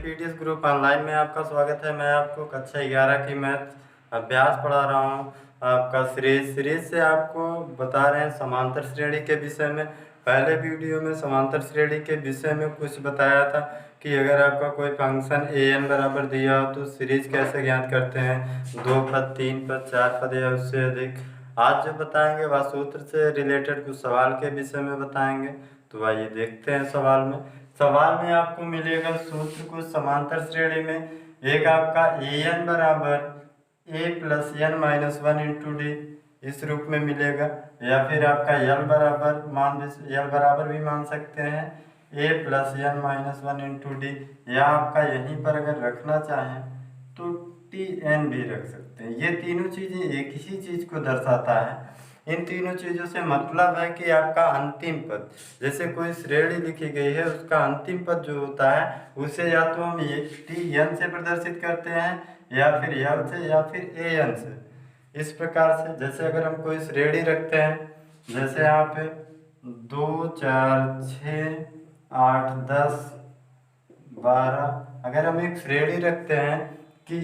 PDS group online में आपका स्वागत है। मैं आपको कक्षा 11 की मैथ अभ्यास पढ़ा रहा हूँ। आपका सीरीज से आपको बता रहे हैं समांतर श्रेणी के विषय में। पहले वीडियो में समांतर श्रेणी के विषय में कुछ बताया था कि अगर आपका कोई फंक्शन an बराबर दिया हो तो सीरीज कैसे ज्ञात करते हैं, 2 पद, 3 पद, 4 पद या उससे अधिक। आज जो बताएंगे वह सूत्र से रिलेटेड कुछ सवाल के विषय में बताएंगे। तो आइए देखते हैं सवाल में आपको मिलेगा सूत्र कुछ समांतर श्रेणी में। एक आपका an बराबर a plus n minus 1 into D इस रूप में मिलेगा, या फिर आपका l बराबर भी मान सकते हैं a plus n minus 1 into D, या आपका यहीं पर अगर रखना चाहें तो tn भी रख सकते हैं। ये तीनों चीज़ें एक ही चीज़ को दर्शाता है। इन तीनों चीज़ों से मतलब है कि आपका अंतिम पद, जैसे कोई श्रेणी लिखी गई है उसका अंतिम पद जो होता है उसे या तो हम ये tn से प्रदर्शित करते हैं या फिर l से या फिर an से। इस प्रकार से जैसे अगर हम कोई श्रेणी रखते हैं, जैसे यहाँ पे 2 4 6 8 10 12, अगर हम एक श्रेणी रखते हैं कि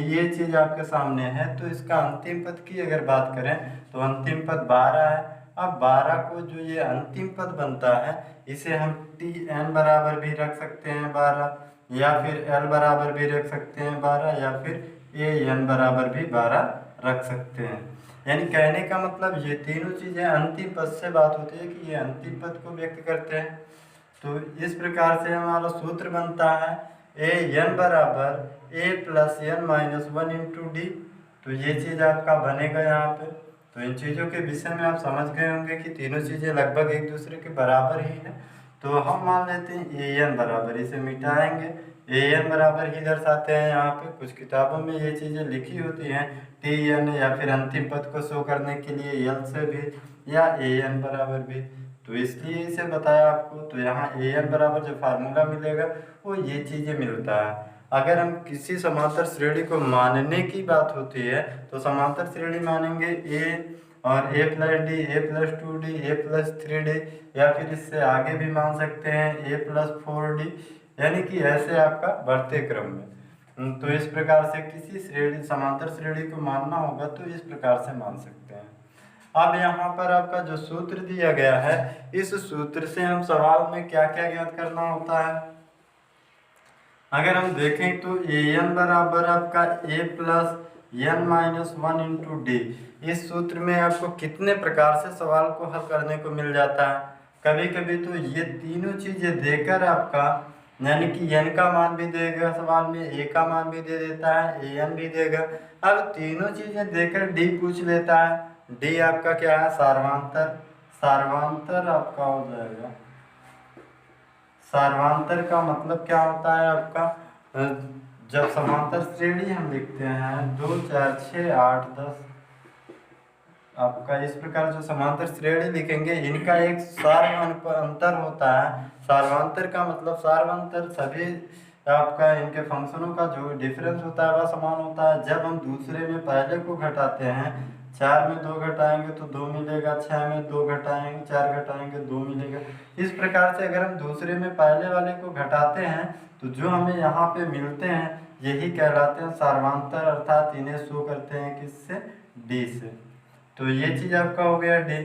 ये चीज़ आपके सामने है तो इसका अंतिम पद की अगर बात करें तो अंतिम पद 12 है। अब 12 को जो ये अंतिम पद बनता है इसे हम tn बराबर भी रख सकते हैं 12, या फिर l बराबर भी रख सकते हैं 12, या फिर an बराबर भी 12 रख सकते हैं। यानी कहने का मतलब ये तीनों चीज़ें अंतिम पद से बात होती है कि ये अंतिम पद को व्यक्त करते हैं। तो इस प्रकार से हमारा सूत्र बनता है an बराबर a plus n minus 1 into D. तो ये चीज़ आपका बनेगा यहाँ पे। तो इन चीज़ों के विषय में आप समझ गए होंगे कि तीनों चीज़ें लगभग एक दूसरे के बराबर ही हैं। तो हम मान लेते हैं an बराबर, इसे मिटाएंगे an बराबर ही दर्शाते हैं। यहाँ पे कुछ किताबों में ये चीज़ें लिखी होती हैं tn, या फिर अंतिम पद को शो करने के लिए l से भी या an बराबर भी, तो इसलिए इसे बताया आपको। तो यहाँ an बराबर जो फार्मूला मिलेगा वो ये चीज़ें मिलता है। अगर हम किसी समांतर श्रेणी को मानने की बात होती है तो समांतर श्रेणी मानेंगे a और a plus D, a plus 2d, a plus 3d, या फिर इससे आगे भी मान सकते हैं a प्लस 4d, यानी कि ऐसे आपका बढ़ते क्रम में। तो इस प्रकार से किसी श्रेणी समांतर श्रेणी को मानना होगा तो इस प्रकार से मान सकते हैं। अब यहाँ पर आपका जो सूत्र दिया गया है इस सूत्र से हम सवाल में क्या क्या ज्ञात करना होता है। अगर हम देखें तो an बराबर आपका a plus n minus 1 into D, इस सूत्र में आपको कितने प्रकार से सवाल को हल करने को मिल जाता है। कभी कभी तो ये तीनों चीज़ें देकर आपका, यानी कि n का मान भी देगा सवाल में, a का मान भी दे देता है, an भी देगा। अब तीनों चीज़ें देकर d पूछ लेता है। d आपका क्या है, सार्वंतर आपका हो जाएगा। सार्वंतर का मतलब क्या होता है आपका, जब समांतर श्रेणी हम लिखते हैं 2 4 6 8 10, आपका इस प्रकार जो समांतर श्रेणी लिखेंगे इनका एक सार्वंतर होता है। सार्वंतर का मतलब सार्वंतर सभी आपका इनके फंक्शनों का जो डिफरेंस होता है वह समान होता है। जब हम दूसरे में पहले को घटाते हैं, 4 में 2 घटाएंगे तो 2 मिलेगा, 6 में 2 घटाएंगे 4 घटाएंगे 2 मिलेगा। इस प्रकार से अगर हम दूसरे में पहले वाले को घटाते हैं तो जो हमें यहाँ पे मिलते हैं यही कहलाते हैं सार्वंतर, अर्थात इन्हें शो करते हैं किससे, डी से। तो ये चीज़ आपका हो गया डी।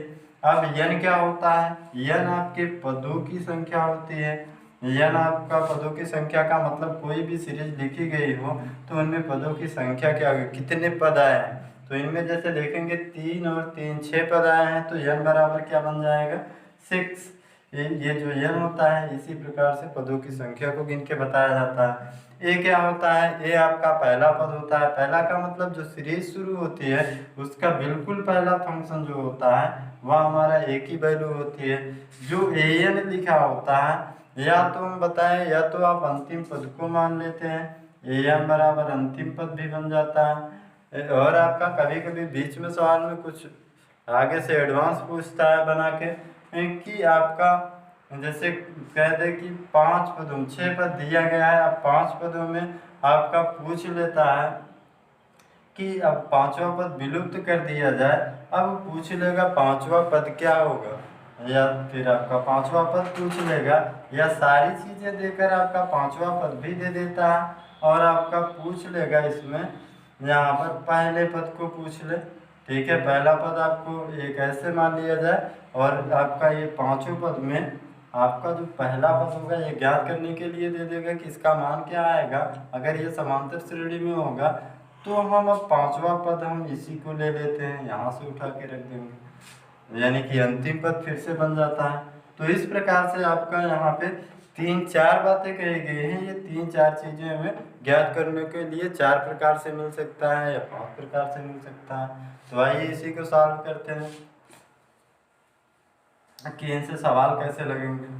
अब n क्या होता है, n आपके पदों की संख्या होती है। n आपका पदों की संख्या का मतलब कोई भी सीरीज लिखी गई हो तो उनमें पदों की संख्या क्या होगी, कितने पद आए हैं। तो इनमें जैसे देखेंगे 3 और 3 6 पद आए हैं तो n बराबर क्या बन जाएगा, 6। ये जो n होता है इसी प्रकार से पदों की संख्या को गिन के बताया जाता है। ए क्या होता है, ए आपका पहला पद होता है। पहला का मतलब जो सीरीज शुरू होती है उसका बिल्कुल पहला फंक्शन जो होता है वह हमारा एक ही वैल्यू होती है। जो an लिखा होता है या तो हम बताएं या तो आप अंतिम पद को मान लेते हैं, an बराबर अंतिम पद भी बन जाता है। और आपका कभी कभी बीच में सवाल में कुछ आगे से एडवांस पूछता है बना के कि आपका जैसे कह दे कि 5 पदों 6 पद दिया गया है, अब 5 पदों में आपका पूछ लेता है कि अब 5वां पद विलुप्त कर दिया जाए। अब पूछ लेगा 5वां पद क्या होगा, या फिर आपका पांचवा पद पूछ लेगा, या सारी चीज़ें देकर आपका पांचवा पद भी दे देता है, और आपका पूछ लेगा इसमें यहाँ पर पहले पद को पूछ ले। ठीक है, पहला पद आपको एक ऐसे मान लिया जाए, और आपका ये पांचों पद में आपका जो पहला पद होगा ये ज्ञात करने के लिए दे देगा कि इसका मान क्या आएगा। अगर ये समांतर श्रेणी में होगा तो हम अब पांचवा पद हम इसी को ले लेते हैं, यहाँ से उठा के रख देंगे, यानी कि अंतिम पद फिर से बन जाता है। तो इस प्रकार से आपका यहाँ पे 3-4 बातें कही गई हैं। ये 3-4 चीज़ें हमें ज्ञात करने के लिए 4 प्रकार से मिल सकता है या 5 प्रकार से मिल सकता है। तो आइए इसी को सॉल्व करते हैं कि इनसे सवाल कैसे लगेंगे।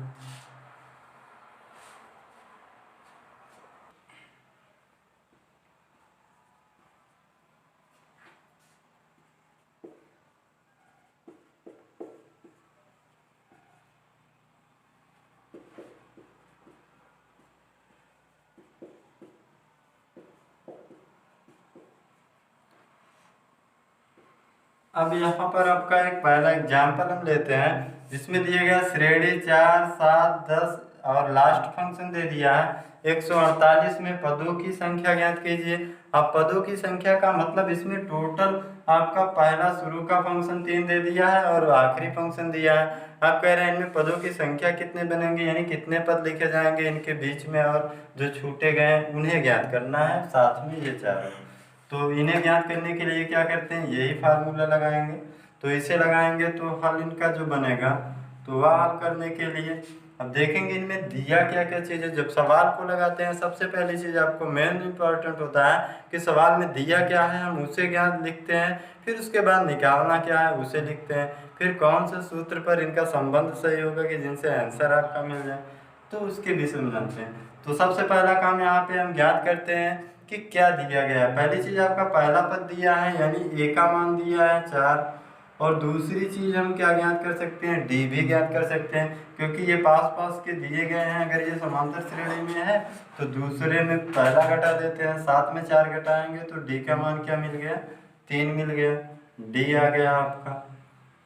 अब यहाँ पर आपका एक पहला एग्जाम्पल हम लेते हैं, जिसमें दिया गया श्रेणी 4, 7, 10 और लास्ट फंक्शन दे दिया है 148 में पदों की संख्या ज्ञात कीजिए। अब पदों की संख्या का मतलब इसमें टोटल आपका पहला शुरू का फंक्शन 3 दे दिया है और आखिरी फंक्शन दिया है। आप कह रहे हैं इनमें पदों की संख्या कितने बनेंगे, यानी कितने पद लिखे जाएंगे इनके बीच में, और जो छूटे गए उन्हें ज्ञात करना है, साथ में ये चारों। तो इन्हें ज्ञात करने के लिए क्या करते हैं, यही फार्मूला लगाएंगे। तो इसे लगाएंगे तो हल इनका जो बनेगा, तो वह हल करने के लिए अब देखेंगे इनमें दिया क्या क्या चीज़ है। जब सवाल को लगाते हैं सबसे पहली चीज़ आपको मेन इम्पॉर्टेंट होता है कि सवाल में दिया क्या है, हम उसे ज्ञात लिखते हैं, फिर उसके बाद निकालना क्या है उसे लिखते हैं, फिर कौन से सूत्र पर इनका संबंध सही होगा कि जिनसे आंसर आपका मिल जाए, तो उसके विषय में जानते हैं। तो सबसे पहला काम यहाँ पे हम ज्ञात करते हैं कि क्या दिया गया है। पहली चीज़ आपका पहला पद दिया है, यानी ए का मान दिया है 4, और दूसरी चीज़ हम क्या ज्ञात कर सकते हैं, डी भी ज्ञात कर सकते हैं, क्योंकि ये पास पास के दिए गए हैं। अगर ये समांतर श्रेणी में है तो दूसरे में पहला घटा देते हैं, 7 में 4 घटाएंगे तो डी का मान क्या मिल गया, 3 मिल गया, डी आ गया आपका,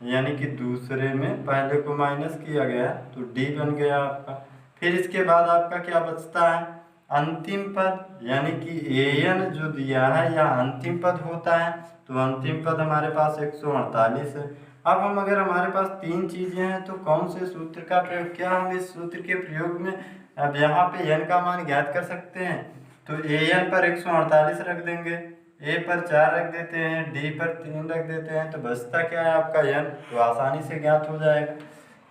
यानी कि दूसरे में पहले को माइनस किया गया तो डी बन गया आपका। फिर इसके बाद आपका क्या बचता है, अंतिम पद, यानी कि एन जो दिया है या अंतिम पद होता है, तो अंतिम पद हमारे पास 148 है। अब हम अगर हमारे पास 3 चीज़ें हैं तो कौन से सूत्र का प्रयोग, क्या हम इस सूत्र के प्रयोग में अब यहाँ पे एन का मान ज्ञात कर सकते हैं। तो एन पर 148 रख देंगे, ए पर 4 रख देते हैं, डी पर 3 रख देते हैं, तो बचता क्या है आपका एन, तो आसानी से ज्ञात हो जाएगा।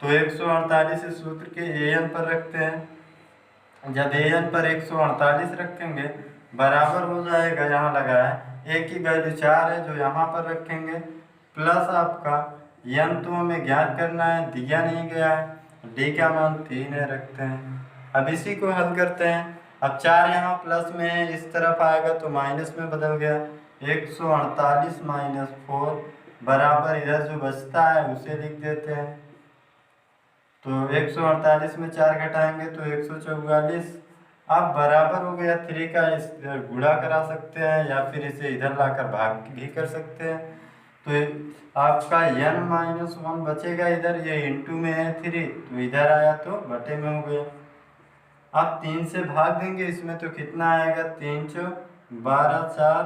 तो 148 इस सूत्र के एन पर रखते हैं। जब एन पर 148 रखेंगे बराबर हो जाएगा, यहाँ लगा है ए की वैल्यू 4 है जो यहाँ पर रखेंगे, प्लस आपका एन तो हमें ज्ञात करना है, दिया नहीं गया है, डी का मान 3 है रखते हैं। अब इसी को हल करते हैं। अब 4 यहाँ प्लस में है, इस तरफ आएगा तो माइनस में बदल गया, 148 माइनस 4 बराबर इधर जो बचता है उसे लिख देते हैं। तो 148 में 4 घटाएंगे तो 144, अब बराबर हो गया 3 का, इस गुणा करा सकते हैं या फिर इसे इधर लाकर भाग भी कर सकते हैं। तो आपका n माइनस 1 बचेगा, इधर ये इंटू में है 3 तो इधर आया तो बटे में हो गया। आप 3 से भाग देंगे इसमें तो कितना आएगा, 3 चौक 12, 4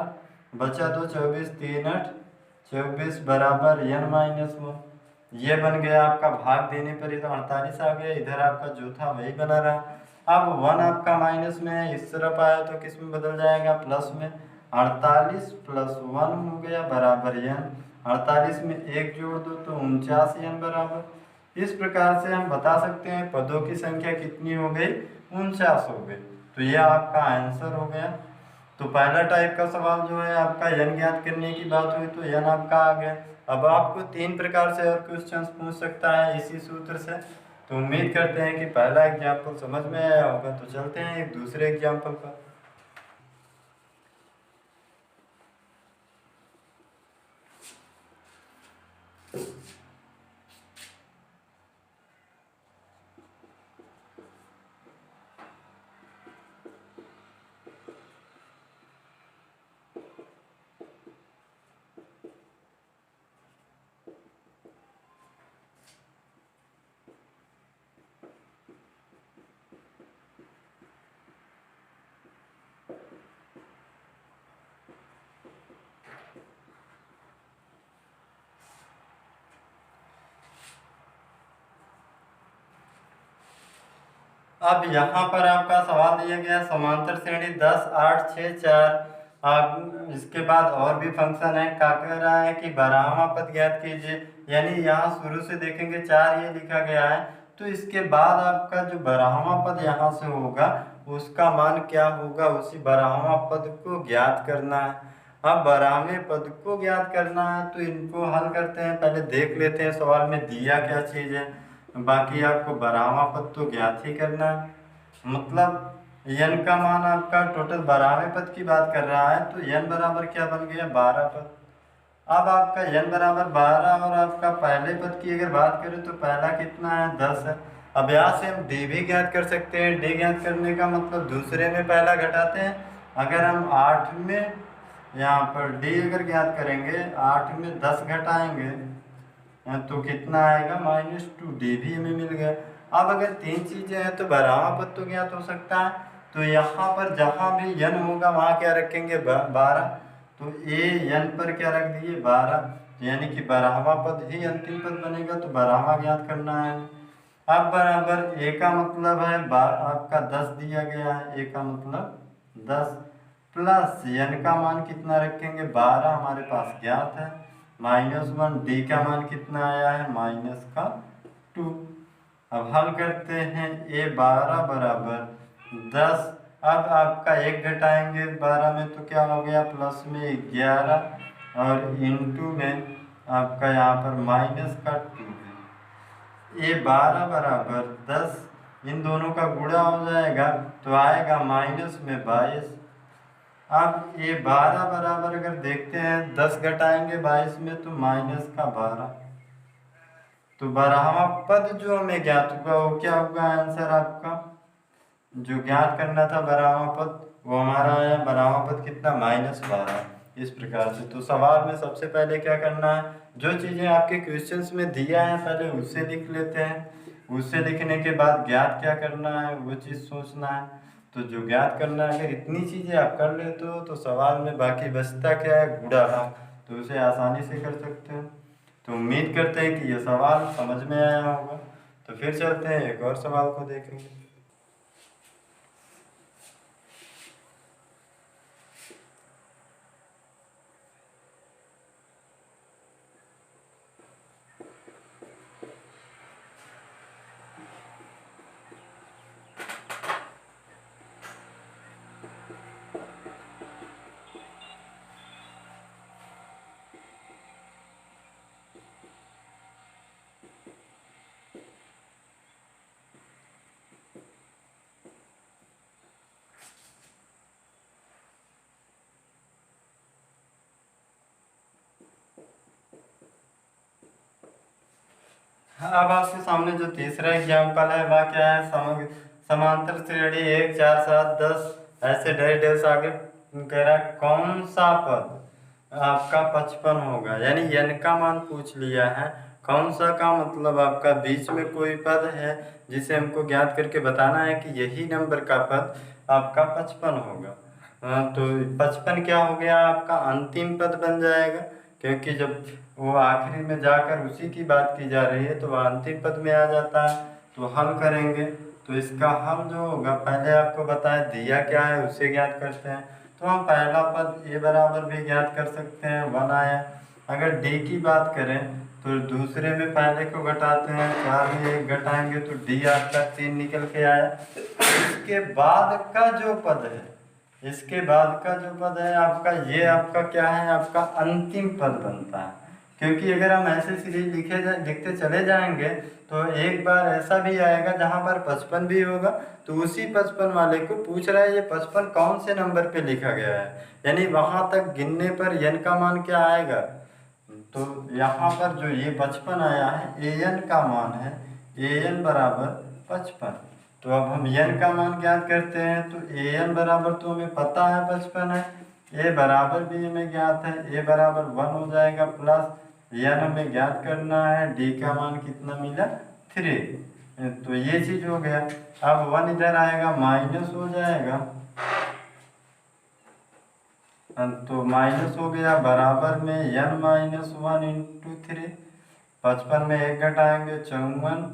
बचा 2, 24, 3 8 24 बराबर n माइनस 1। ये बन गया आपका, भाग देने पर इधर 48 आ गया, इधर आपका जो था वही बना रहा। अब 1 आपका माइनस में है, इस तरफ आया तो किस में बदल जाएगा, प्लस में, 48 प्लस 1 हो गया बराबर n। 48 में 1 जोड़ दो तो 49 n बराबर। इस प्रकार से हम बता सकते हैं पदों की संख्या कितनी हो गई, 49 हो गई। तो यह आपका आंसर हो गया। तो पहला टाइप का सवाल जो है आपका n ज्ञात करने की बात हुई तो n आपका आ गया। अब आपको 3 प्रकार से और क्वेश्चंस पूछ सकता है इसी सूत्र से। तो उम्मीद करते हैं कि पहला एग्जाम्पल समझ में आया होगा। तो चलते हैं एक दूसरे एग्जाम्पल पर। अब यहाँ पर आपका सवाल दिया गया समांतर श्रेणी 10 8 6 4। आप इसके बाद और भी फंक्शन है, क्या कह रहा है कि 12वां पद ज्ञात कीजिए। यानी यहाँ शुरू से देखेंगे 4 ये लिखा गया है, तो इसके बाद आपका जो 12वां पद यहाँ से होगा उसका मान क्या होगा, उसी 12वां पद को ज्ञात करना है। अब 12वें पद को ज्ञात करना है तो इनको हल करते हैं, पहले देख लेते हैं सवाल में दिया क्या चीज़ है। बाकी आपको 12वां पद तो ज्ञात ही करना है, मतलब n का मान आपका टोटल 12वें पद की बात कर रहा है, तो n बराबर क्या बन गया 12 पद। अब आपका n बराबर 12 और आपका पहले पद की अगर बात करें तो पहला कितना है 10 है। अब यहाँ से हम d भी ज्ञात कर सकते हैं। d ज्ञात करने का मतलब दूसरे में पहला घटाते हैं। अगर हम 8 में यहाँ पर d अगर ज्ञात करेंगे 8 में 10 घटाएंगे तो कितना आएगा -2। d भी हमें मिल गया। अब अगर 3 चीज़ें हैं तो 12वां पद तो ज्ञात हो सकता है, तो यहाँ पर जहाँ भी n होगा वहाँ क्या रखेंगे 12, तो a n पर क्या रख दिए 12, यानी कि 12वां पद ही अंतिम पद बनेगा, तो 12वां ज्ञात करना है। अब बराबर a का मतलब है आपका 10 दिया गया है, a का मतलब 10 प्लस n का मान कितना रखेंगे 12 हमारे पास ज्ञात है, -1 d का मान कितना आया है -2। अब हल करते हैं a 12 बराबर 10। अब आपका 1 घटाएंगे 12 में तो क्या हो गया प्लस में 11 और इंटू में आपका यहाँ पर -2 है। a 12 बराबर 10, इन दोनों का गुणा हो जाएगा तो आएगा -22। अब ये 12 बराबर अगर देखते हैं 10 घटाएंगे 22 में तो -12, तो 12वां पद जो हमें ज्ञात हुआ वो क्या होगा आंसर आपका, जो ज्ञात करना था 12वां पद वो हमारा आया 12वां पद कितना -12। इस प्रकार से तो सवाल में सबसे पहले क्या करना है, जो चीज़ें आपके क्वेश्चंस में दिया है पहले उससे लिख लेते हैं, उससे लिखने के बाद ज्ञात क्या करना है वो चीज़ सोचना है। तो जो ज्ञात करना है अगर इतनी चीज़ें आप कर लेते हो तो सवाल में बाकी बचता क्या है गुणा भाग, तो उसे आसानी से कर सकते हैं। तो उम्मीद करते हैं कि ये सवाल समझ में आया होगा। तो फिर चलते हैं एक और सवाल को देखेंगे। अब आपके सामने जो तीसरा एग्जाम्पल है वह क्या है, समांतर श्रेणी 1 4 7 10 ऐसे डैश डैश आगे कह रहा है कौन सा पद आपका 55 होगा, यानी n का मान पूछ लिया है। कौन सा का मतलब आपका बीच में कोई पद है जिसे हमको ज्ञात करके बताना है कि यही नंबर का पद आपका 55 होगा। तो 55 क्या हो गया आपका अंतिम पद बन जाएगा, क्योंकि जब वो आखिरी में जाकर उसी की बात की जा रही है तो वह अंतिम पद में आ जाता है। तो हल करेंगे तो इसका हल जो होगा, पहले आपको बताया दिया क्या है उसे ज्ञात करते हैं। तो हम पहला पद a बराबर भी ज्ञात कर सकते हैं 1 आया। अगर d की बात करें तो दूसरे में पहले को घटाते हैं, 4 में 1 घटाएंगे तो d आपका 3 निकल के आया। इसके बाद का जो पद है, इसके बाद का जो पद है आपका, ये आपका क्या है आपका अंतिम पद बनता है। क्योंकि अगर हम ऐसे सीरीज लिखते चले जाएंगे तो एक बार ऐसा भी आएगा जहाँ पर 55 भी होगा तो उसी 55 वाले को पूछ रहा है ये 55 कौन से नंबर पे लिखा गया है, यानी वहाँ तक गिनने पर n का मान क्या आएगा। तो यहाँ पर जो ये 55 आया है an का मान है, an बराबर 55। तो अब हम n का मान ज्ञात करते हैं तो an बराबर तो हमें पता है 55 है, a बराबर भी हमें ज्ञात है, a बराबर 1 हो जाएगा प्लस n हमें ज्ञात करना है, d का मान कितना मिला 3। तो ये चीज़ हो गया। अब 1 इधर आएगा माइनस हो जाएगा, तो माइनस हो गया बराबर में n -1 × 3। 55 में 1 घटाएंगे 54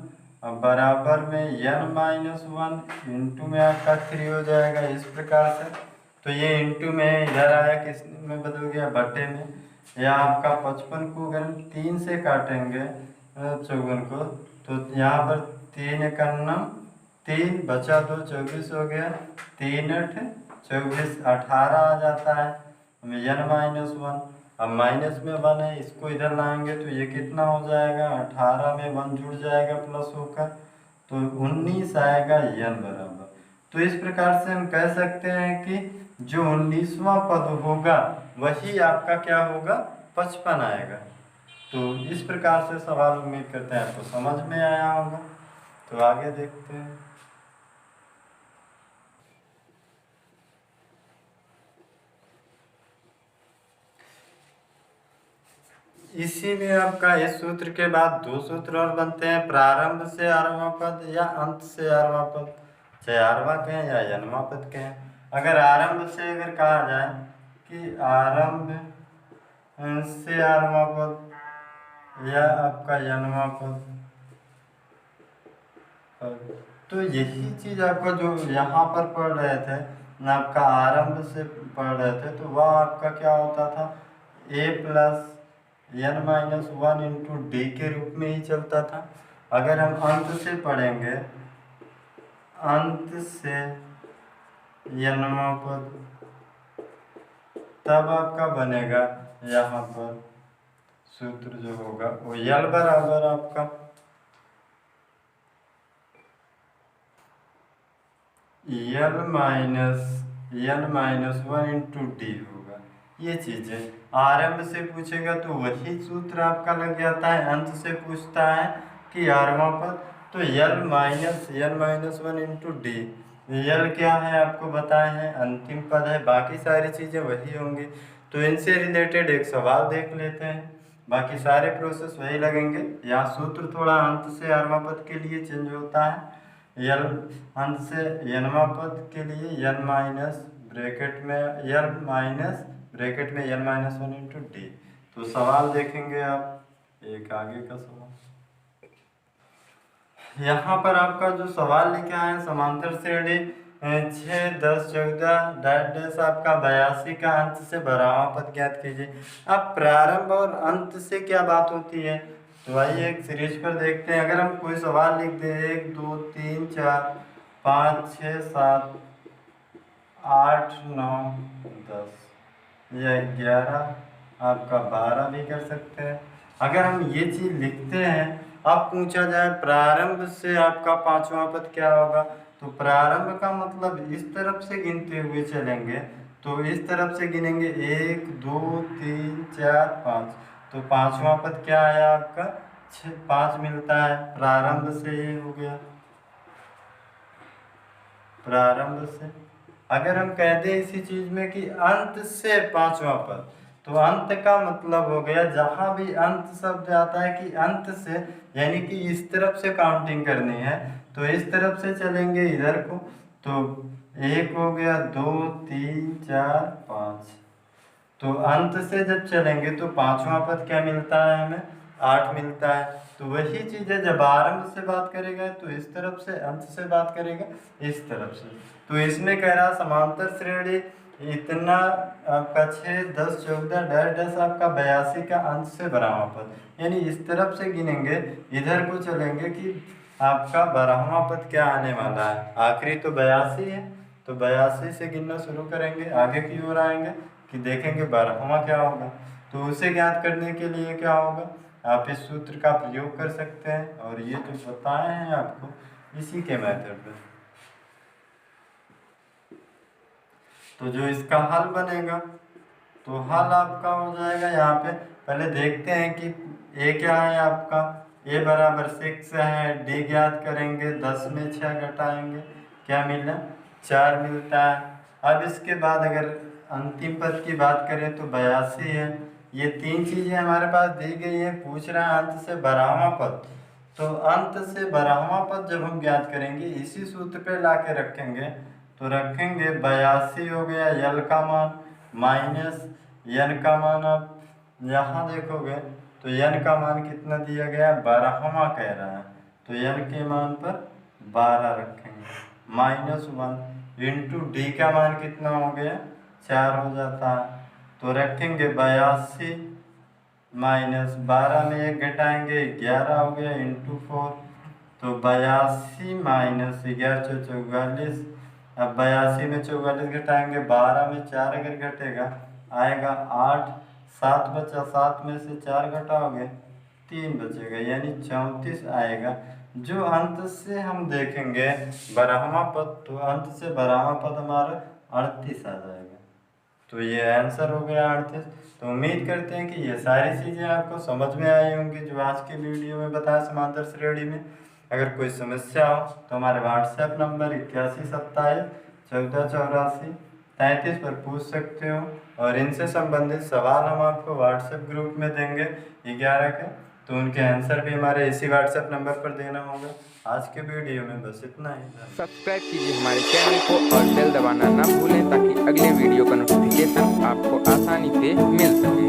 अब बराबर में n-1 इंटू में आपका 3 हो जाएगा इस प्रकार से। तो ये इंटू में इधर आया किस में बदल गया, बटे में। या आपका 55 को अगर हम 3 से काटेंगे 54 को, तो यहाँ पर 3 एकन्नम 3 बचा 2 24 हो गया, 3 8 24 18 आ जाता है n-1। अब माइनस में 1 है, इसको इधर लाएंगे तो ये कितना हो जाएगा, 18 में 1 जुड़ जाएगा प्लस होकर, तो 19 आएगा n बराबर। तो इस प्रकार से हम कह सकते हैं कि जो 19वां पद होगा वही आपका क्या होगा, 55 आएगा। तो इस प्रकार से सवाल उम्मीद करते हैं आपको समझ में आया होगा। तो आगे देखते हैं। इसी में आपका इस सूत्र के बाद 2 सूत्र और बनते हैं, प्रारंभ से 8वां पद या अंत से 8वां पद, चाहे 8वां कहें या n वां पद कहें। अगर आरंभ से अगर कहा जाए कि आरंभ से 8वां पद या आपका n वां पद, तो यही चीज आपका जो यहाँ पर पढ़ रहे थे ना, आपका आरंभ से पढ़ रहे थे, तो वह आपका क्या होता था, a plus n-1 into D के रूप में ही चलता था। अगर हम अंत से पढ़ेंगे, अंत से n वां पद, तब आपका बनेगा यहाँ पर सूत्र जो होगा वो l बराबर आपका n-1 इंटू डी होगा। ये चीज़ें आरंभ से पूछेगा तो वही सूत्र आपका लग जाता है, अंत से पूछता है कि 8वां पद, तो n-1 इंटू डी। यल क्या है आपको बताए हैं, अंतिम पद है, बाकी सारी चीज़ें वही होंगी। तो इनसे रिलेटेड एक सवाल देख लेते हैं, बाकी सारे प्रोसेस वही लगेंगे। यहाँ सूत्र थोड़ा अंत से 8वां पद के लिए चेंज होता है, यल अंत से n वां पद के लिए n माइनस ब्रैकेट में n-1 इंटू डी। तो सवाल देखेंगे आप, एक आगे का सवाल। यहाँ पर आपका जो सवाल लिखा है, समांतर श्रेणी 6 10 14 डैश आपका 82 का अंत से 12वां पद ज्ञात कीजिए। अब प्रारंभ और अंत से क्या बात होती है, तो आइए एक सीरीज पर देखते हैं। अगर हम कोई सवाल लिख दें 1 2 3 4 5 6 7 8 9 10 या 11 आपका 12 भी कर सकते हैं। अगर हम ये चीज़ लिखते हैं, अब पूछा जाए प्रारंभ से आपका 5वां पद क्या होगा, तो प्रारंभ का मतलब इस तरफ से गिनते हुए चलेंगे, तो इस तरफ से गिनेंगे 1 2 3 4 5, तो 5वां पद क्या है आपका 5 मिलता है। प्रारंभ से ये हो गया, प्रारंभ से। अगर हम कह दें इसी चीज में कि अंत से 5वां पद, तो अंत का मतलब हो गया जहां भी अंत शब्द आता है कि अंत से, यानी कि इस तरफ से काउंटिंग करनी है, तो इस तरफ से चलेंगे इधर को, तो 1 हो गया 2 3 4 5, तो अंत से जब चलेंगे तो 5वां पद क्या मिलता है हमें, 8 मिलता है। तो वही चीज़ है, जब आरंभ से बात करेगा तो इस तरफ से, अंत से बात करेगा इस तरफ से। तो इसमें कह रहा समांतर श्रेणी इतना आपका 6 10 14 डैश डैश आपका 82 का अंत से 12वां पद, यानी इस तरफ से गिनेंगे, इधर को चलेंगे कि आपका 12वां पद क्या आने वाला है। आखिरी तो 82 है, तो 82 से गिनना शुरू करेंगे, आगे की ओर आएंगे कि देखेंगे 12वां क्या होगा। तो उसे ज्ञात करने के लिए क्या होगा, आप इस सूत्र का प्रयोग कर सकते हैं, और ये जो बताए हैं आपको इसी के मेथड में। तो जो इसका हल बनेगा, तो हल आपका हो जाएगा, यहाँ पे पहले देखते हैं कि ए क्या है आपका, ए बराबर 6 है, डी ज्ञात करेंगे, 10 में 6 घटाएंगे, क्या मिला 4 मिलता है। अब इसके बाद अगर अंतिम पद की बात करें तो 82 है। ये 3 चीज़ें हमारे पास दी गई हैं, पूछ रहा है अंत से 12वां पद, तो अंत से 12वां पद जब हम ज्ञात करेंगे इसी सूत्र पे ला के रखेंगे, तो रखेंगे 82 हो गया यल का मान माइनस यन का मान। अब यहाँ देखोगे तो यन का मान कितना दिया गया, 12वां कह रहा है, तो n के मान पर 12 रखेंगे। -1 इंटू डी का मान कितना हो गया 4 हो जाता है, तो रखेंगे 82 -12 में 1 घटाएंगे 11 हो गया इंटू 4, तो 82 माइनस 11 44। अब 82 में 44 घटाएंगे 12 में 4 अगर घटेगा आएगा 8, 7 बचा, 7 में से 4 घटाओगे 3 बचेगा यानी 34 आएगा। जो अंत से हम देखेंगे बारहवां पद, तो अंत से बारहवां पद हमारा 38 आ जाएगा। तो ये आंसर हो गया 38। तो उम्मीद करते हैं कि ये सारी चीज़ें आपको समझ में आई होंगी जो आज के वीडियो में बताया समांतर श्रेणी में। अगर कोई समस्या हो तो हमारे व्हाट्सएप नंबर 8127148433 पर पूछ सकते हो, और इनसे संबंधित सवाल हम आपको व्हाट्सएप ग्रुप में देंगे 11 के, तो उनके आंसर भी हमारे इसी व्हाट्सएप नंबर पर देना होगा। आज के वीडियो में बस इतना ही। सब्सक्राइब कीजिए हमारे चैनल को और बेल दबाना ना भूलें ताकि अगले वीडियो का नोटिफिकेशन आपको आसानी से मिल सके।